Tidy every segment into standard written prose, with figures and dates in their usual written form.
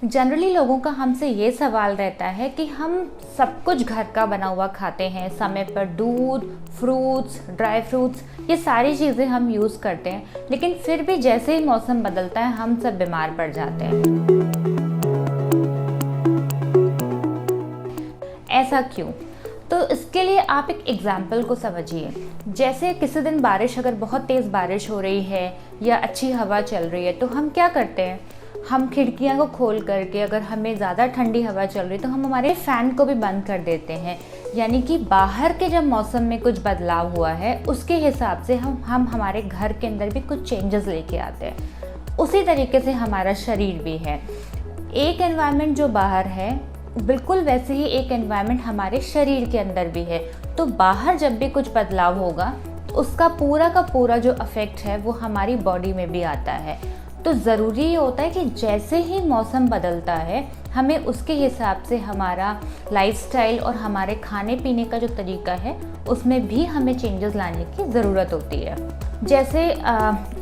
Generally लोगों का हमसे ये सवाल रहता है कि हम सब कुछ घर का बना हुआ खाते हैं, समय पर दूध, फ्रूट्स, ड्राई फ्रूट्स, ये सारी चीज़ें हम यूज़ करते हैं, लेकिन फिर भी जैसे ही मौसम बदलता है हम सब बीमार पड़ जाते हैं। ऐसा क्यों? तो इसके लिए आप एक एग्जाम्पल को समझिए। जैसे किसी दिन बारिश, अगर बहुत तेज़ बारिश हो रही है या अच्छी हवा चल रही है, तो हम क्या करते हैं, हम खिड़कियां को खोल करके, अगर हमें ज़्यादा ठंडी हवा चल रही है तो हम हमारे फ़ैन को भी बंद कर देते हैं। यानी कि बाहर के जब मौसम में कुछ बदलाव हुआ है उसके हिसाब से हम हमारे घर के अंदर भी कुछ चेंजेस लेके आते हैं। उसी तरीके से हमारा शरीर भी है। एक एनवायरनमेंट जो बाहर है, बिल्कुल वैसे ही एक एनवायरनमेंट हमारे शरीर के अंदर भी है। तो बाहर जब भी कुछ बदलाव होगा उसका पूरा का पूरा जो इफ़ेक्ट है वो हमारी बॉडी में भी आता है। तो ज़रूरी ये होता है कि जैसे ही मौसम बदलता है हमें उसके हिसाब से हमारा लाइफस्टाइल और हमारे खाने पीने का जो तरीका है उसमें भी हमें चेंजेस लाने की ज़रूरत होती है। जैसे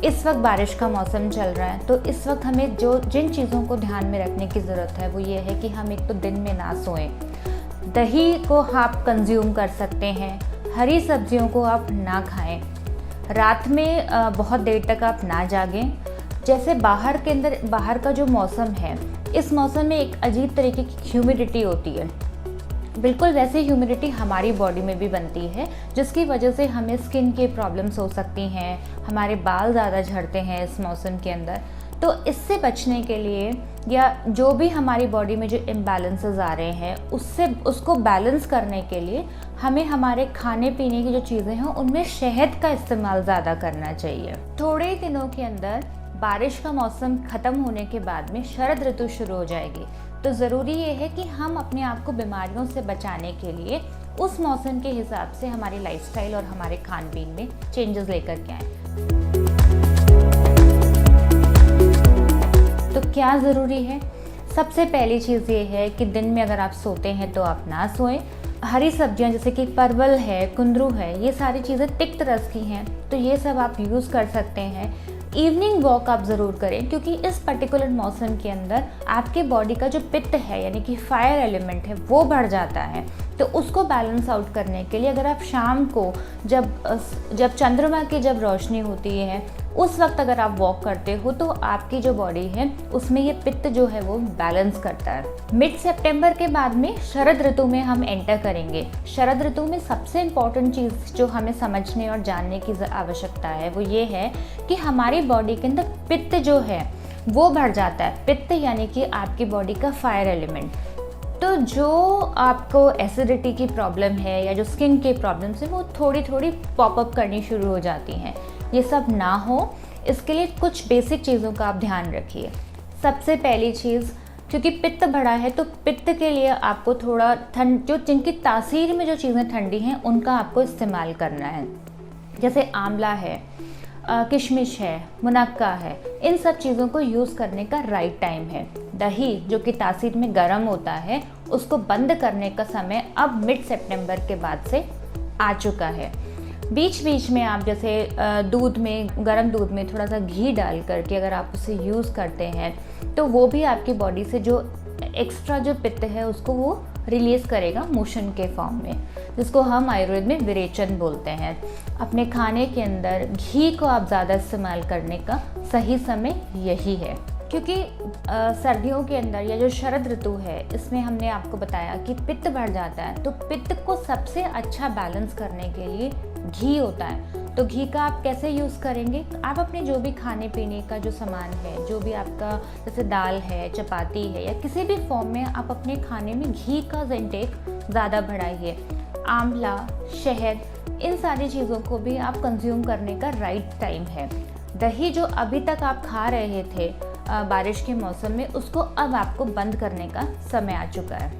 इस वक्त बारिश का मौसम चल रहा है, तो इस वक्त हमें जिन चीज़ों को ध्यान में रखने की ज़रूरत है वो ये है कि हम एक तो दिन में ना सोएं, दही को आप कंज्यूम कर सकते हैं, हरी सब्जियों को आप ना खाएं, रात में बहुत देर तक आप ना जागें। जैसे बाहर का जो मौसम है, इस मौसम में एक अजीब तरीके की ह्यूमिडिटी होती है। बिल्कुल वैसे ह्यूमिडिटी हमारी बॉडी में भी बनती है, जिसकी वजह से हमें स्किन के प्रॉब्लम्स हो सकती हैं, हमारे बाल ज़्यादा झड़ते हैं इस मौसम के अंदर। तो इससे बचने के लिए या जो भी हमारी बॉडी में जो इम्बैलेंसेस आ रहे हैं उसको बैलेंस करने के लिए हमें हमारे खाने पीने की जो चीज़ें हैं उनमें शहद का इस्तेमाल ज़्यादा करना चाहिए। थोड़े ही दिनों के अंदर बारिश का मौसम ख़त्म होने के बाद में शरद ऋतु शुरू हो जाएगी। तो ज़रूरी ये है कि हम अपने आप को बीमारियों से बचाने के लिए उस मौसम के हिसाब से हमारी लाइफस्टाइल और हमारे खान पीन में चेंजेस लेकर के आएँ। तो क्या ज़रूरी है? सबसे पहली चीज़ ये है कि दिन में अगर आप सोते हैं तो आप ना सोएं। हरी सब्जियां जैसे कि परवल है, कुंदरू है, ये सारी चीज़ें तिक्त रस की हैं, तो ये सब आप यूज़ कर सकते हैं। इवनिंग वॉक आप ज़रूर करें, क्योंकि इस पर्टिकुलर मौसम के अंदर आपके बॉडी का जो पित्त है यानी कि फायर एलिमेंट है वो बढ़ जाता है। तो उसको बैलेंस आउट करने के लिए अगर आप शाम को जब चंद्रमा की जब रोशनी होती है उस वक्त अगर आप वॉक करते हो तो आपकी जो बॉडी है उसमें ये पित्त जो है वो बैलेंस करता है। मिड सितंबर के बाद में शरद ऋतु में हम एंटर करेंगे। शरद ऋतु में सबसे इम्पॉर्टेंट चीज़ जो हमें समझने और जानने की आवश्यकता है वो ये है कि हमारी बॉडी के अंदर पित्त जो है वो बढ़ जाता है। पित्त यानी कि आपकी बॉडी का फायर एलिमेंट। तो जो आपको एसिडिटी की प्रॉब्लम है या जो स्किन के प्रॉब्लम्स है वो थोड़ी थोड़ी पॉपअप करनी शुरू हो जाती हैं। ये सब ना हो इसके लिए कुछ बेसिक चीज़ों का आप ध्यान रखिए। सबसे पहली चीज़, क्योंकि पित्त बढ़ा है तो पित्त के लिए आपको थोड़ा जिनकी तासीर में जो चीज़ें ठंडी हैं उनका आपको इस्तेमाल करना है। जैसे आंवला है, किशमिश है, मुनक्का है, इन सब चीज़ों को यूज़ करने का राइट टाइम है। दही जो कि तासीर में गर्म होता है उसको बंद करने का समय अब मिड सितंबर के बाद से आ चुका है। बीच बीच में आप जैसे गर्म दूध में थोड़ा सा घी डाल करके अगर आप उसे यूज़ करते हैं तो वो भी आपकी बॉडी से जो एक्स्ट्रा जो पित्त है उसको वो रिलीज़ करेगा मोशन के फॉर्म में, जिसको हम आयुर्वेद में विरेचन बोलते हैं। अपने खाने के अंदर घी को आप ज़्यादा इस्तेमाल करने का सही समय यही है, क्योंकि सर्दियों के अंदर या जो शरद ऋतु है इसमें हमने आपको बताया कि पित्त बढ़ जाता है। तो पित्त को सबसे अच्छा बैलेंस करने के लिए घी होता है। तो घी का आप कैसे यूज़ करेंगे? आप अपने जो भी खाने पीने का जो सामान है, जो भी आपका जैसे दाल है, चपाती है या किसी भी फॉर्म में आप अपने खाने में घी का इंटेक ज़्यादा बढ़ाइए। आंवला, शहद, इन सारी चीज़ों को भी आप कंज्यूम करने का राइट टाइम है। दही जो अभी तक आप खा रहे थे बारिश के मौसम में, उसको अब आपको बंद करने का समय आ चुका है।